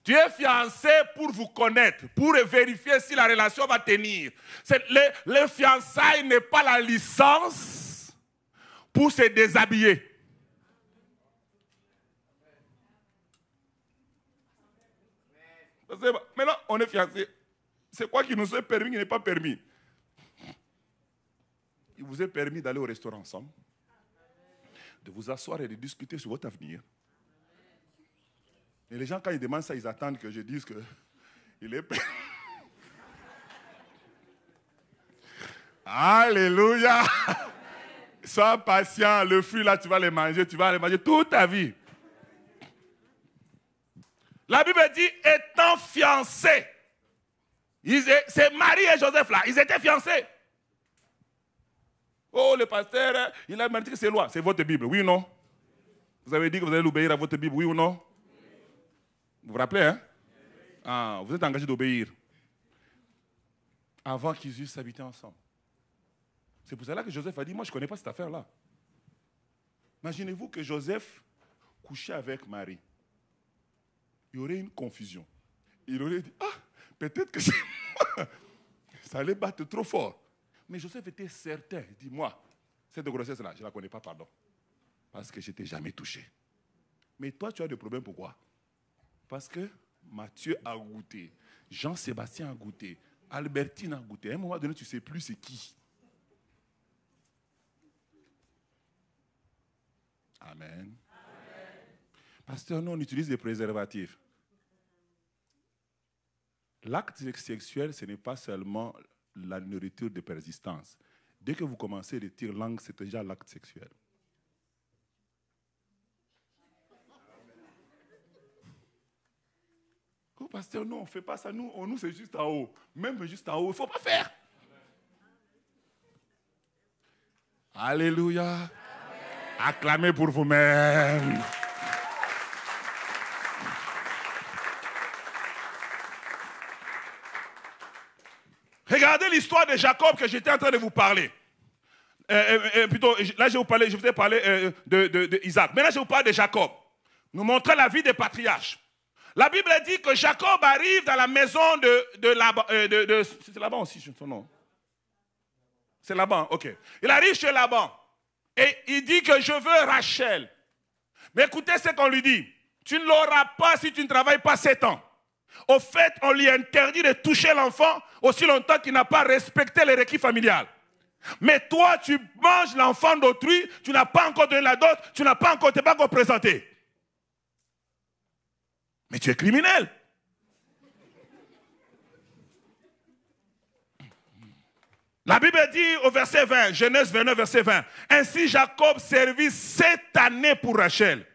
Tu es fiancé pour vous connaître, pour vérifier si la relation va tenir. Le fiançailles n'est pas la licence pour se déshabiller. Maintenant, on est fiancé. C'est quoi qui nous est permis, qui n'est pas permis? Il vous est permis d'aller au restaurant ensemble, de vous asseoir et de discuter sur votre avenir. Et les gens, quand ils demandent ça, ils attendent que je dise qu'il est permis. Alléluia. Sois patient, le fruit là, tu vas les manger toute ta vie. La Bible dit, étant fiancés, c'est Marie et Joseph là, ils étaient fiancés. Oh, le pasteur, il a dit que c'est loi. C'est votre Bible, oui ou non? Vous avez dit que vous allez obéir à votre Bible, oui ou non? Vous vous rappelez, hein? Ah, vous êtes engagé d'obéir. Avant qu'ils eussent habité ensemble. C'est pour cela que Joseph a dit, moi je ne connais pas cette affaire-là. Imaginez-vous que Joseph couchait avec Marie. Il y aurait une confusion. Il aurait dit, ah, peut-être que c'est moi. Ça allait battre trop fort. Mais Joseph était certain. Il dit, moi, cette grossesse-là, je ne la connais pas, pardon. Parce que je ne t'ai jamais touché. Mais toi, tu as des problèmes, pourquoi? Parce que Matthieu a goûté. Jean-Sébastien a goûté. Albertine a goûté. À un moment donné, tu ne sais plus c'est qui. Amen. Pasteur, nous, on utilise des préservatifs. L'acte sexuel, ce n'est pas seulement la nourriture de persistance. Dès que vous commencez à tirer langue, c'est déjà l'acte sexuel. Oh, pasteur, non, on ne fait pas ça. Nous, c'est juste en haut. Même juste en haut, il ne faut pas faire. Alléluia. Amen. Acclamez pour vous-même. Regardez l'histoire de Jacob que j'étais en train de vous parler. Plutôt, là, je vous ai parlé d'Isaac. Maintenant, je vous parle de Jacob. Nous montrons la vie des patriarches. La Bible dit que Jacob arrive dans la maison de Laban. C'est Laban aussi, son nom. C'est Laban, ok. Il arrive chez Laban. Et il dit que je veux Rachel. Mais écoutez ce qu'on lui dit. Tu ne l'auras pas si tu ne travailles pas 7 ans. Au fait, on lui interdit de toucher l'enfant aussi longtemps qu'il n'a pas respecté les requis familiales. Mais toi, tu manges l'enfant d'autrui, tu n'as pas encore donné la dot, tu n'es pas encore présenté. Mais tu es criminel. La Bible dit au verset 20, Genèse 29, verset 20, « Ainsi Jacob servit 7 années pour Rachel.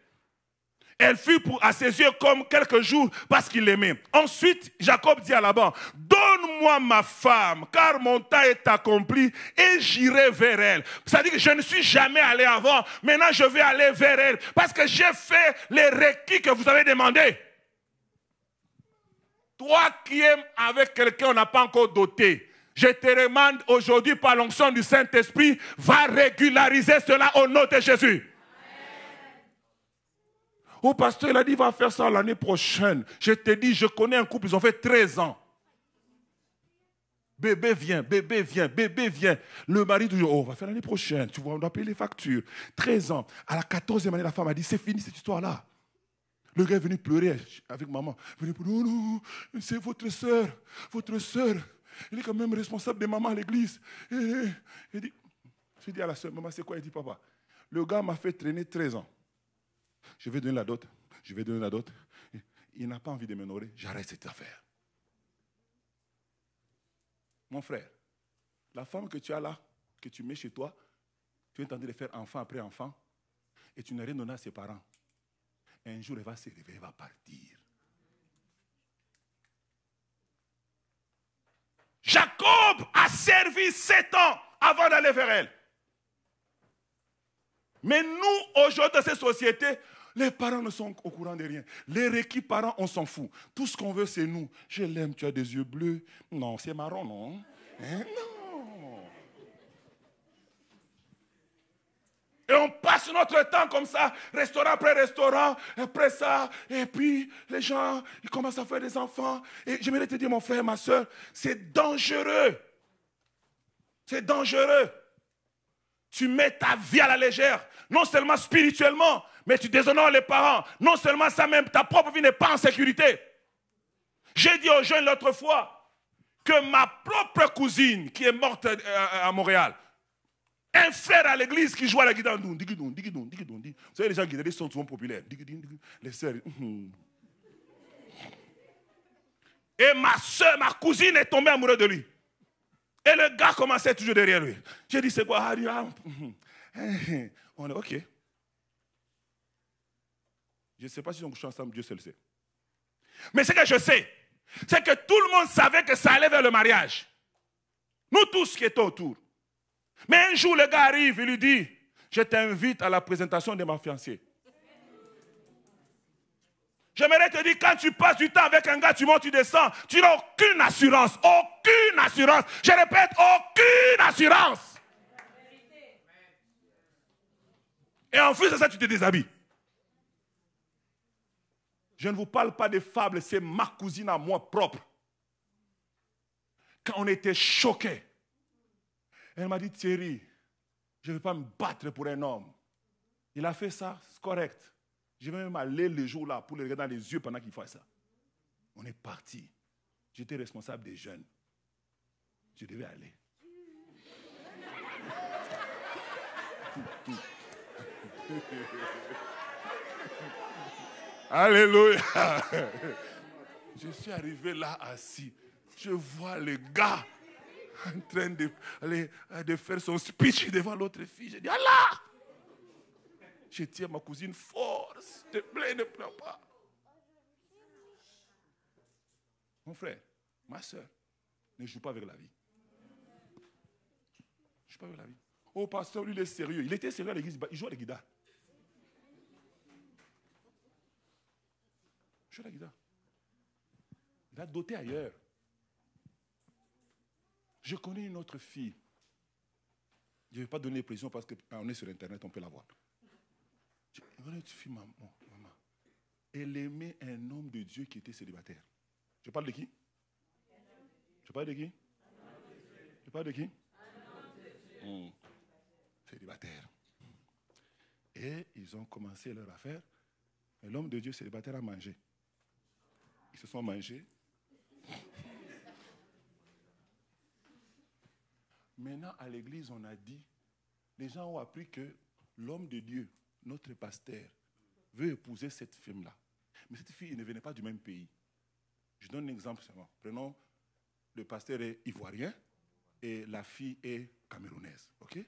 Elle fut à ses yeux comme quelques jours parce qu'il l'aimait. Ensuite, Jacob dit à Laban, « Donne-moi ma femme, car mon temps est accompli et j'irai vers elle. » C'est-à-dire que je ne suis jamais allé avant. Maintenant, je vais aller vers elle parce que j'ai fait les requis que vous avez demandés. Toi qui aimes avec quelqu'un, on n'a pas encore doté. Je te demande aujourd'hui par l'onction du Saint-Esprit, va régulariser cela au nom de Jésus. Oh, pasteur, il a dit, va faire ça l'année prochaine. Je te dis, je connais un couple, ils ont fait 13 ans. Bébé vient, bébé vient, bébé vient. Le mari dit, oh, on va faire l'année prochaine. Tu vois, on doit payer les factures. 13 ans. À la 14e année, la femme a dit, c'est fini cette histoire-là. Le gars est venu pleurer avec maman. Il est venu, non, non, c'est votre soeur. Votre soeur. Il est quand même responsable des mamans à l'église. Il dit, je dis à la soeur, maman, c'est quoi? Il dit, papa, le gars m'a fait traîner 13 ans. Je vais donner la dot. Je vais donner la dot. Il n'a pas envie de m'honorer. J'arrête cette affaire. Mon frère, la femme que tu as là, que tu mets chez toi, tu es en train de faire enfant après enfant, et tu n'as rien donné à ses parents. Un jour, elle va se réveiller, elle va partir. Jacob a servi 7 ans avant d'aller vers elle. Mais nous, aujourd'hui, dans cette société, les parents ne sont au courant de rien. Les requis parents, on s'en fout. Tout ce qu'on veut, c'est nous. Je l'aime, tu as des yeux bleus. Non, c'est marron, non? Hein? Non. Et on passe notre temps comme ça, restaurant après restaurant, après ça, et puis les gens, ils commencent à faire des enfants. Et j'aimerais te dire, mon frère, ma soeur, c'est dangereux. C'est dangereux. Tu mets ta vie à la légère, non seulement spirituellement, mais tu déshonores les parents. Non seulement ça, même ta propre vie n'est pas en sécurité. J'ai dit aux jeunes l'autre fois que ma propre cousine, qui est morte à Montréal, un frère à l'église qui joue à la guitare. Vous savez, les gens guitaristes sont souvent populaires. Les sœurs. Et ma soeur, ma cousine est tombée amoureuse de lui. Et le gars commençait toujours derrière lui. J'ai dit, c'est quoi? On est OK. Je ne sais pas si ils ont couché ensemble, Dieu seul le sait. Mais ce que je sais, c'est que tout le monde savait que ça allait vers le mariage. Nous tous qui étions autour. Mais un jour, le gars arrive, il lui dit, je t'invite à la présentation de ma fiancée. J'aimerais te dire, quand tu passes du temps avec un gars, tu montes, tu descends, tu n'as aucune assurance. Aucune assurance. Je répète, aucune assurance. Et en plus de ça, tu te déshabilles. Je ne vous parle pas de fables, c'est ma cousine à moi propre. Quand on était choqués, elle m'a dit, Thierry, je ne vais pas me battre pour un homme. Il a fait ça, c'est correct. Je vais même aller le jour-là pour le regarder dans les yeux pendant qu'il fait ça. On est parti. J'étais responsable des jeunes. Je devais aller. Alléluia. Je suis arrivé là assis. Je vois le gars en train de faire son speech devant l'autre fille. Je dis, Allah! Je tiens ma cousine fort. S'il te plaît, ne pleure pas. Mon frère, ma soeur, ne joue pas avec la vie. Ne joue pas avec la vie. Oh, pasteur, lui, il est sérieux. Il était sérieux à l'église. Il joue à la guitare. Il joue à la guitare. Il a doté ailleurs. Je connais une autre fille. Je ne vais pas donner les précisions parce qu'on est sur Internet, on peut la voir. Je connais une fille, maman. Elle aimait un homme de Dieu qui était célibataire. Je parle de qui? Je parle de qui? Je parle de qui? Célibataire. Et ils ont commencé leur affaire. Et l'homme de Dieu célibataire a mangé. Ils se sont mangés. Maintenant, à l'église, on a dit, les gens ont appris que l'homme de Dieu, notre pasteur, veut épouser cette femme-là. Mais cette fille ne venait pas du même pays. Je donne un exemple seulement. Prenons, le pasteur est ivoirien et la fille est camerounaise. Ok?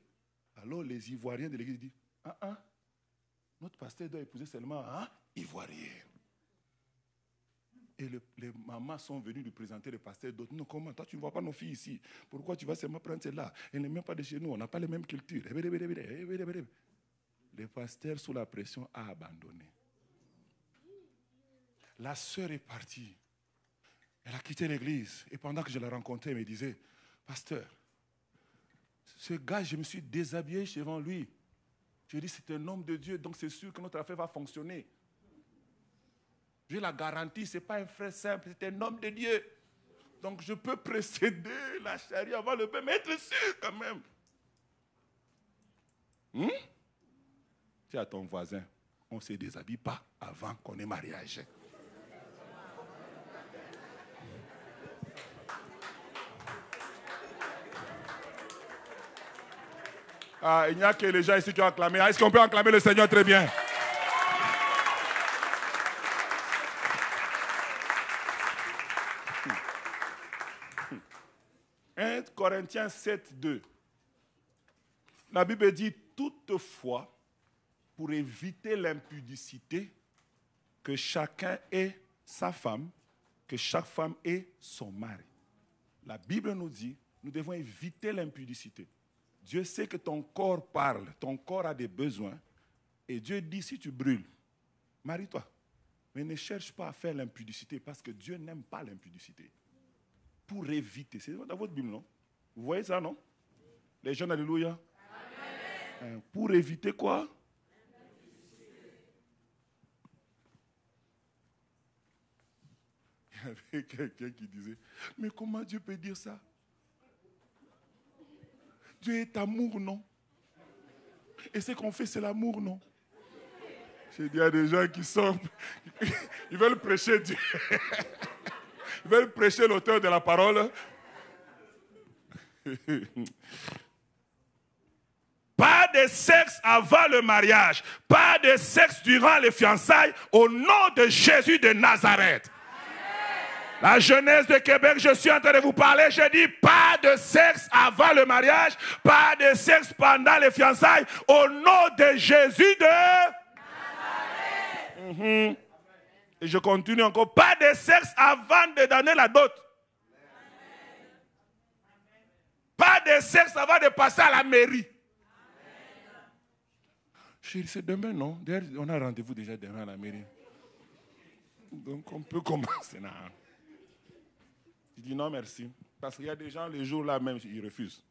Alors les Ivoiriens de l'église disent, notre pasteur doit épouser seulement un Ivoirien. Et les mamans sont venues lui présenter le pasteur d'autres. Non, comment? Toi, tu ne vois pas nos filles ici. Pourquoi tu vas seulement prendre celle-là? Elle n'est même pas de chez nous. On n'a pas les mêmes cultures. Le pasteur, sous la pression, a abandonné. La sœur est partie. Elle a quitté l'église. Et pendant que je la rencontrais, elle me disait, pasteur, ce gars, je me suis déshabillé devant lui. Je lui ai dit, c'est un homme de Dieu, donc c'est sûr que notre affaire va fonctionner. J'ai la garantie, ce n'est pas un frère simple, c'est un homme de Dieu. Donc je peux précéder la charia avant le pain, mais être sûr quand même. Dis à ton voisin, on ne se déshabille pas avant qu'on ait mariage. Il n'y a que les gens ici qui ont acclamé. Est-ce qu'on peut acclamer le Seigneur très bien? 1 Corinthiens 7, 2. La Bible dit, toutefois, pour éviter l'impudicité, que chacun ait sa femme, que chaque femme ait son mari. La Bible nous dit, nous devons éviter l'impudicité. Dieu sait que ton corps parle, ton corps a des besoins. Et Dieu dit, si tu brûles, marie-toi. Mais ne cherche pas à faire l'impudicité parce que Dieu n'aime pas l'impudicité. Pour éviter, c'est dans votre Bible, non? Vous voyez ça, non? Les jeunes, alléluia. Amen. Pour éviter quoi? Il y avait quelqu'un qui disait, mais comment Dieu peut dire ça? Dieu est amour, non? Et ce qu'on fait, c'est l'amour, non? J'ai dit à des gens qui sont... Ils veulent prêcher Dieu. Ils veulent prêcher l'auteur de la parole. Pas de sexe avant le mariage. Pas de sexe durant les fiançailles. Au nom de Jésus de Nazareth. La jeunesse de Québec, je suis en train de vous parler. Je dis pas de sexe avant le mariage. Pas de sexe pendant les fiançailles. Au nom de Jésus de Nazareth. Et je continue encore. Pas de sexe avant de donner la dot. Pas de sexe avant de passer à la mairie. Je dis, c'est demain, non? D'ailleurs, on a rendez-vous déjà demain à la mairie. Donc, on peut commencer. Non. Il dit non, merci. Parce qu'il y a des gens, les jours-là même, ils refusent.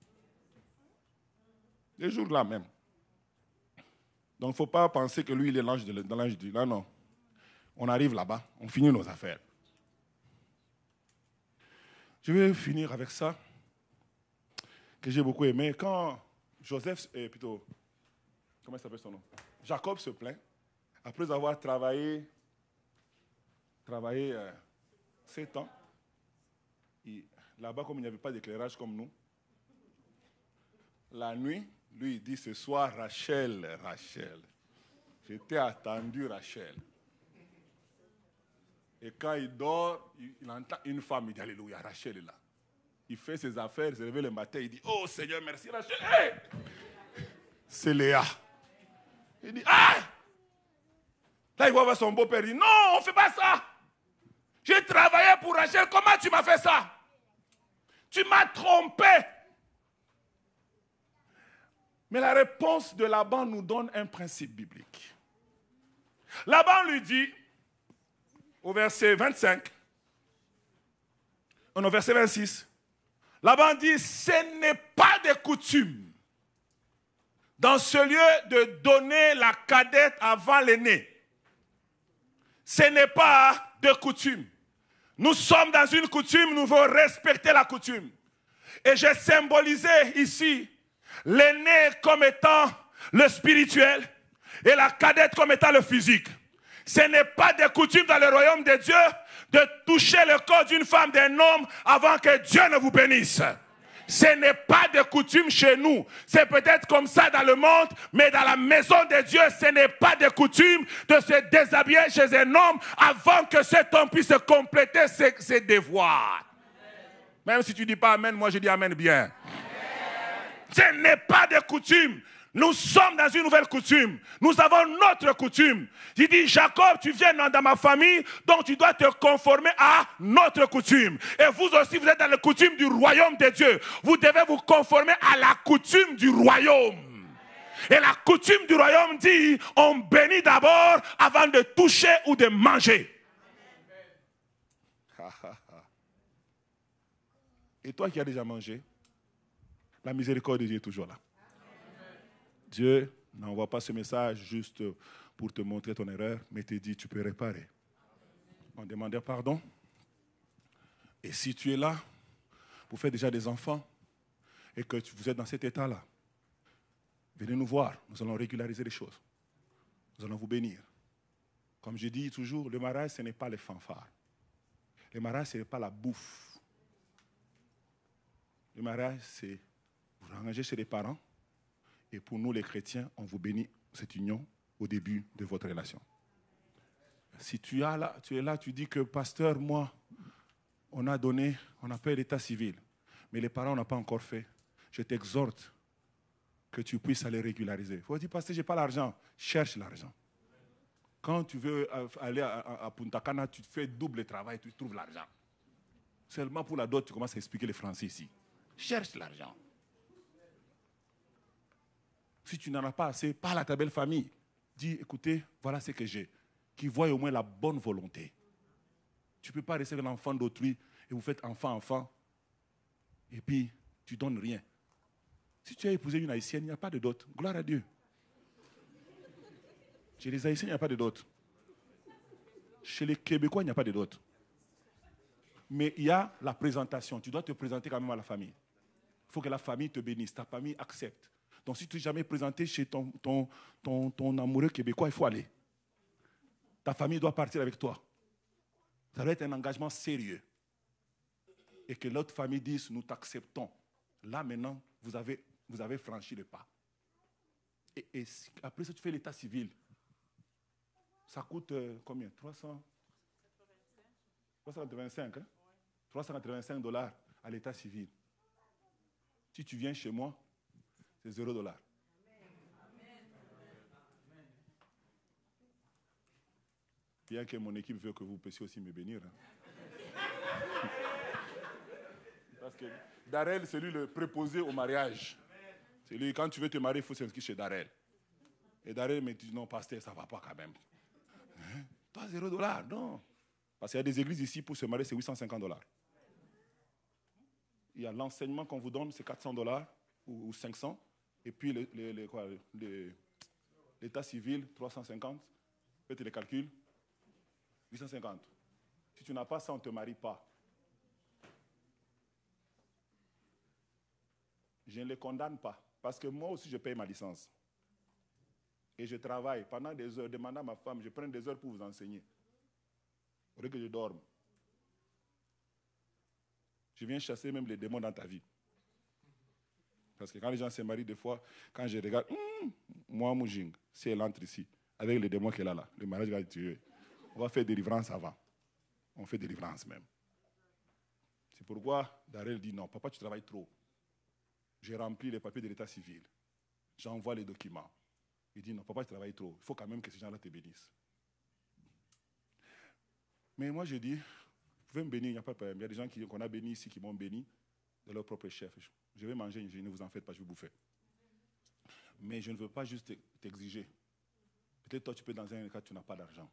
Les jours-là même. Donc, il ne faut pas penser que lui, il est l'ange de Dieu. Non, non. On arrive là-bas, on finit nos affaires. Je vais finir avec ça, que j'ai beaucoup aimé. Quand Joseph, plutôt, comment il s'appelle son nom? Jacob se plaint, après avoir travaillé 7 ans. Là-bas, comme il n'y avait pas d'éclairage comme nous, la nuit, lui, il dit ce soir, Rachel, je t'ai attendu, Rachel. Et quand il dort, il entend une femme, il dit alléluia, Rachel est là. Il fait ses affaires, il se réveille le matin, il dit oh Seigneur, merci Rachel. Hey! C'est Léa. Il dit ah! Là, il va voir son beau-père, il dit non, on ne fait pas ça. J'ai travaillé pour Rachel, comment tu m'as fait ça? Tu m'as trompé. Mais la réponse de Laban nous donne un principe biblique. Laban lui dit, au verset 25, au verset 26, Laban dit, ce n'est pas de coutume dans ce lieu de donner la cadette avant l'aîné. Ce n'est pas de coutume. Nous sommes dans une coutume, nous devons respecter la coutume. Et j'ai symbolisé ici l'aîné comme étant le spirituel et la cadette comme étant le physique. Ce n'est pas de coutume dans le royaume de Dieu de toucher le corps d'une femme, d'un homme avant que Dieu ne vous bénisse. Ce n'est pas de coutume chez nous. C'est peut-être comme ça dans le monde, mais dans la maison de Dieu, ce n'est pas de coutume de se déshabiller chez un homme avant que cet homme puisse compléter ses devoirs. Même si tu ne dis pas Amen, moi je dis Amen bien. Ce n'est pas de coutume. Nous sommes dans une nouvelle coutume. Nous avons notre coutume. Il dit, Jacob, tu viens dans ma famille, donc tu dois te conformer à notre coutume. Et vous aussi, vous êtes dans la coutume du royaume de Dieu. Vous devez vous conformer à la coutume du royaume. Et la coutume du royaume dit, on bénit d'abord avant de toucher ou de manger. Et toi qui as déjà mangé, la miséricorde de Dieu est toujours là. Dieu n'envoie pas ce message juste pour te montrer ton erreur, mais te dit tu peux réparer. On demande pardon. Et si tu es là pour faire déjà des enfants et que vous êtes dans cet état-là, venez nous voir. Nous allons régulariser les choses. Nous allons vous bénir. Comme je dis toujours, le mariage, ce n'est pas les fanfares. Le mariage, ce n'est pas la bouffe. Le mariage, c'est vous arranger chez les parents. Et pour nous, les chrétiens, on vous bénit cette union au début de votre relation. Si tu es là, tu dis que, pasteur, moi, on a fait l'état civil, mais les parents n'ont pas encore fait. Je t'exhorte que tu puisses aller régulariser. Il faut dire, pasteur, je n'ai pas l'argent. Cherche l'argent. Quand tu veux aller à Punta Cana, tu fais double travail, tu trouves l'argent. Seulement pour la dot, tu commences à expliquer les Français ici. Cherche l'argent. Si tu n'en as pas assez, parle à ta belle famille. Dis, écoutez, voilà ce que j'ai. Qui voient au moins la bonne volonté. Tu ne peux pas rester un enfant d'autrui et vous faites enfant. Et puis, tu ne donnes rien. Si tu as épousé une haïtienne, il n'y a pas de dot. Gloire à Dieu. Chez les haïtiens, il n'y a pas de dot. Chez les Québécois, il n'y a pas de dot. Mais il y a la présentation. Tu dois te présenter quand même à la famille. Il faut que la famille te bénisse. Ta famille accepte. Donc, si tu n'es jamais présenté chez ton amoureux québécois, il faut aller. Ta famille doit partir avec toi. Ça doit être un engagement sérieux. Et que l'autre famille dise, nous t'acceptons. Là, maintenant, vous avez franchi le pas. Et après ça, tu fais l'état civil. Ça coûte combien? 385, hein? 385 $ à l'état civil. Si tu viens chez moi, c'est 0 $. Bien que mon équipe veut que vous puissiez aussi me bénir. Hein. Parce que Darrell, c'est lui le préposé au mariage. C'est lui, quand tu veux te marier, il faut s'inscrire chez Darrell. Et Darrell me dit, non, pasteur, ça ne va pas quand même. Hein? Toi, 0 $, non. Parce qu'il y a des églises ici, pour se marier, c'est 850 $. Il y a l'enseignement qu'on vous donne, c'est 400 $ ou 500. Et puis l'état civil, 350. Faites les calculs. 850. Si tu n'as pas ça, on ne te marie pas. Je ne les condamne pas. Parce que moi aussi, je paye ma licence. Et je travaille pendant des heures, demandant à ma femme, je prends des heures pour vous enseigner. Il faudrait que je dorme. Je viens chasser même les démons dans ta vie. Parce que quand les gens se marient, des fois, quand je regarde, moi, Moujing, si elle entre ici, avec les démons qu'elle a là, le mariage va être tué. On va faire délivrance avant. On fait délivrance même. C'est pourquoi Darrell dit non, papa, tu travailles trop. J'ai rempli les papiers de l'état civil. J'envoie les documents. Il dit non, papa, tu travailles trop. Il faut quand même que ces gens-là te bénissent. Mais moi, je dis, vous pouvez me bénir, il n'y a pas de problème. Il y a des gens qu'on a bénis ici qui m'ont béni de leur propre chef. Je vais manger, ne vous en faites pas, je vais bouffer. Mais je ne veux pas juste t'exiger. Peut-être toi, tu peux dans un cas, tu n'as pas d'argent.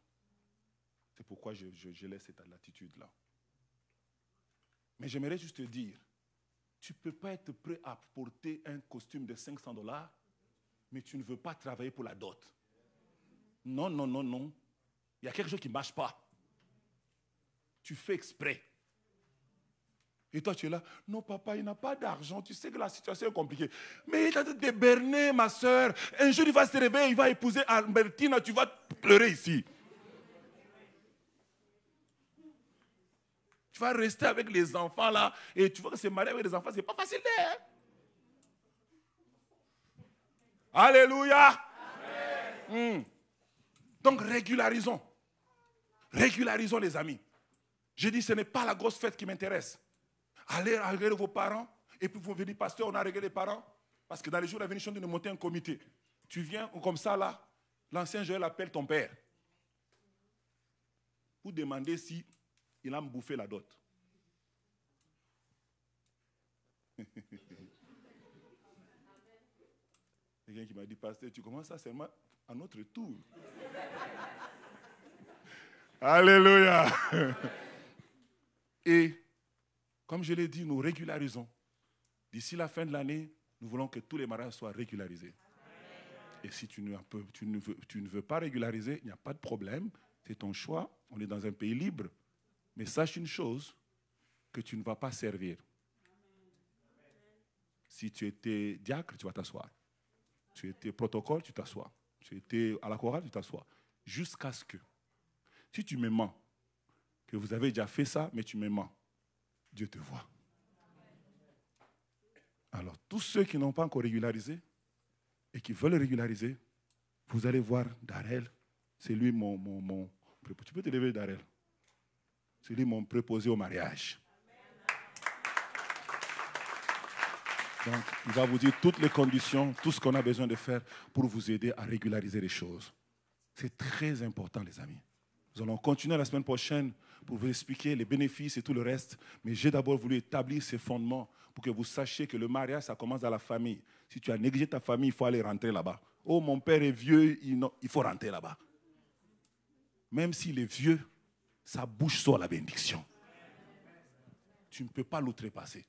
C'est pourquoi je laisse cette latitude-là. Mais j'aimerais juste te dire, tu ne peux pas être prêt à porter un costume de 500 $, mais tu ne veux pas travailler pour la dot. Non, non, non, non. Il y a quelque chose qui ne marche pas. Tu fais exprès. Et toi, tu es là. Non, papa, il n'a pas d'argent. Tu sais que la situation est compliquée. Mais il a été berné, ma soeur. Un jour, il va se réveiller, il va épouser Albertina. Tu vas pleurer ici. Tu vas rester avec les enfants là. Et tu vois que se marier avec les enfants, ce n'est pas facile. Hein? Alléluia. Donc, régularisons. Régularisons, les amis. Je dis, ce n'est pas la grosse fête qui m'intéresse. Allez regarder vos parents, et puis vous venez, pasteur, on a réglé les parents. Parce que dans les jours à venir, je suis en train de monter un comité. Tu viens comme ça, là, l'ancien Joël appelle ton père. Pour demander si il a bouffé la dot. Quelqu'un qui m'a dit, pasteur, tu commences ça seulement à notre tour. Alléluia. Et, comme je l'ai dit, nous régularisons. D'ici la fin de l'année, nous voulons que tous les mariages soient régularisés. Et si tu ne veux pas régulariser, il n'y a pas de problème. C'est ton choix. On est dans un pays libre. Mais sache une chose, que tu ne vas pas servir. Si tu étais diacre, tu vas t'asseoir. Tu étais protocole, tu t'assois. Tu étais à la chorale, tu t'assois. Jusqu'à ce que, si tu me mens, que vous avez déjà fait ça, mais tu me mens, Dieu te voit. Alors, tous ceux qui n'ont pas encore régularisé et qui veulent régulariser, vous allez voir Darrell, c'est lui mon préposé. Tu peux te lever, Darrell. C'est lui mon préposé au mariage. Donc, il va vous dire toutes les conditions, tout ce qu'on a besoin de faire pour vous aider à régulariser les choses. C'est très important, les amis. Nous allons continuer la semaine prochaine pour vous expliquer les bénéfices et tout le reste. Mais j'ai d'abord voulu établir ces fondements pour que vous sachiez que le mariage, ça commence dans la famille. Si tu as négligé ta famille, il faut aller rentrer là-bas. Oh, mon père est vieux, il faut rentrer là-bas. Même s'il est vieux, sa bouche sort la bénédiction. Tu ne peux pas l'outrepasser.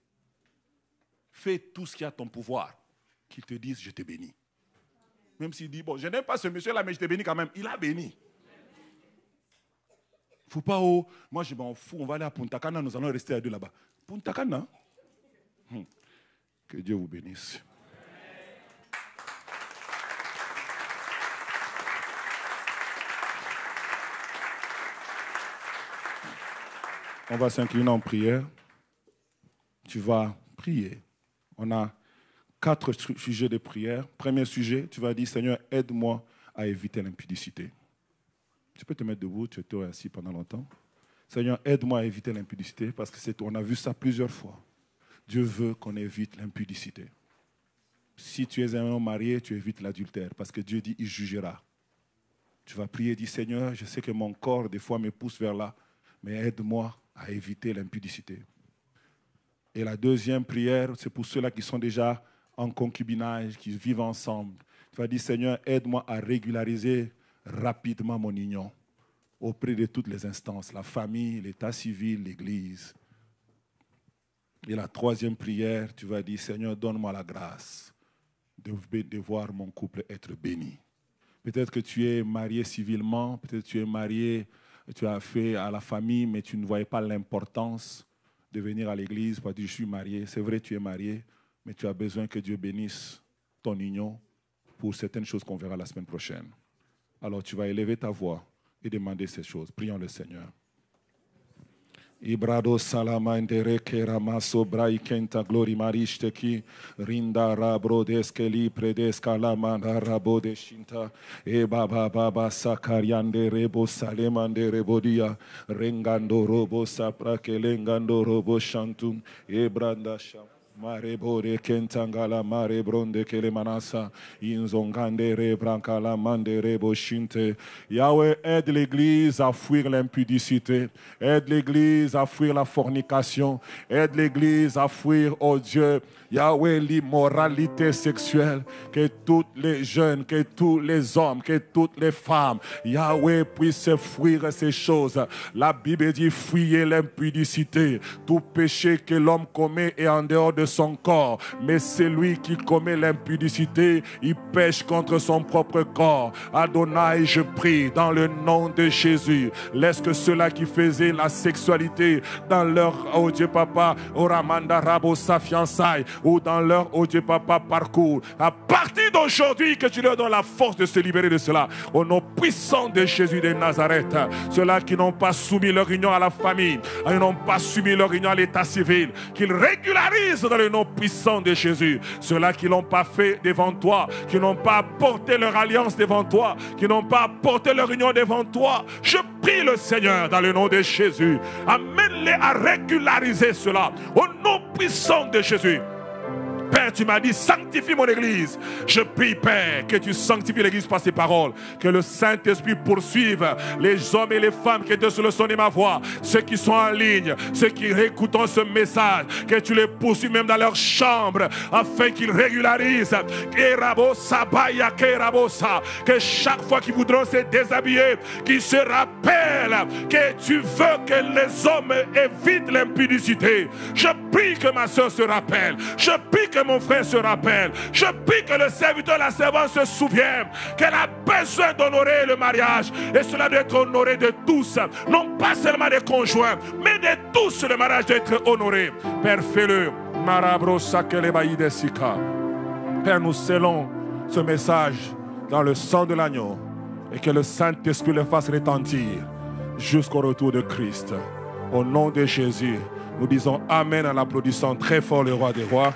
Fais tout ce qui est à ton pouvoir, qu'il te dise, je te bénis. Même s'il dit, bon, je n'aime pas ce monsieur-là, mais je te bénis quand même. Il a béni. Il ne faut pas, oh, moi je m'en fous, on va aller à Punta Cana, nous allons rester à deux là-bas. Punta Cana? Que Dieu vous bénisse. On va s'incliner en prière. Tu vas prier. On a 4 sujets de prière. Premier sujet, tu vas dire, Seigneur, aide-moi à éviter l'impudicité. Tu peux te mettre debout, tu étais assis pendant longtemps. Seigneur, aide-moi à éviter l'impudicité, parce qu'on a vu ça plusieurs fois. Dieu veut qu'on évite l'impudicité. Si tu es un homme marié, tu évites l'adultère, parce que Dieu dit, il jugera. Tu vas prier, dis, Seigneur, je sais que mon corps, des fois, me pousse vers là, mais aide-moi à éviter l'impudicité. Et la deuxième prière, c'est pour ceux-là qui sont déjà en concubinage, qui vivent ensemble. Tu vas dire, Seigneur, aide-moi à régulariser rapidement mon union auprès de toutes les instances, la famille, l'état civil, l'église. Et la troisième prière, tu vas dire, Seigneur, donne-moi la grâce de voir mon couple être béni. Peut-être que tu es marié civilement, peut-être que tu es marié, tu as fait à la famille, mais tu ne voyais pas l'importance de venir à l'église parce que je suis marié. C'est vrai, tu es marié, mais tu as besoin que Dieu bénisse ton union pour certaines choses qu'on verra la semaine prochaine. Alors tu vas élever ta voix et demander ces choses. Prions le Seigneur. Ibrado salamandere keramaso braikenta glori marishteki rinda rabro deskeli predeska lamanda rabo deshinta e baba baba sakariande rebo salemande rebodia rengando robo sapra kelengando robo shantum e branda sham Mare bore kentangala mare bronde kele manasa inzongande re brankala mande rebo shinte. Yahweh, aide l'église à fuir l'impudicité, aide l'église à fuir la fornication, aide l'église à fuir, oh Dieu, Yahweh, l'immoralité sexuelle, que tous les jeunes, que tous les hommes, que toutes les femmes, Yahweh, puissent fuir ces choses. La Bible dit, fuyez l'impudicité. Tout péché que l'homme commet est en dehors de son corps, mais celui qui commet l'impudicité, il pêche contre son propre corps. Adonai, je prie dans le nom de Jésus, laisse que ceux-là qui faisaient la sexualité dans leur, oh Dieu Papa, Oramanda Rabo sa fiançaille, ou dans leur, oh Dieu Papa, parcours, à partir d'aujourd'hui, que tu leur donnes la force de se libérer de cela, au nom puissant de Jésus de Nazareth. Ceux-là qui n'ont pas soumis leur union à la famille, qui n'ont pas soumis leur union à l'état civil, qu'ils régularisent dans le nom puissant de Jésus. Ceux-là qui n'ont pas fait devant toi, qui n'ont pas apporté leur alliance devant toi, qui n'ont pas apporté leur union devant toi, je prie le Seigneur dans le nom de Jésus, amène-les à régulariser cela au nom puissant de Jésus. Père, tu m'as dit, sanctifie mon église. Je prie, Père, que tu sanctifies l'église par ces paroles. Que le Saint-Esprit poursuive les hommes et les femmes qui étaient sur le son de ma voix. Ceux qui sont en ligne, ceux qui écoutent ce message. Que tu les poursuives même dans leur chambre, afin qu'ils régularisent. Que chaque fois qu'ils voudront se déshabiller, qu'ils se rappellent que tu veux que les hommes évitent l'impudicité. Je prie que ma soeur se rappelle. Je prie que mon frère se rappelle. Je prie que le serviteur, la servante se souvienne qu'elle a besoin d'honorer le mariage. Et cela doit être honoré de tous. Non pas seulement des conjoints, mais de tous, le mariage doit être honoré. Père, fais-le. Père, nous scellons ce message dans le sang de l'agneau et que le Saint-Esprit le fasse retentir jusqu'au retour de Christ. Au nom de Jésus, nous disons Amen en applaudissant très fort le roi des rois.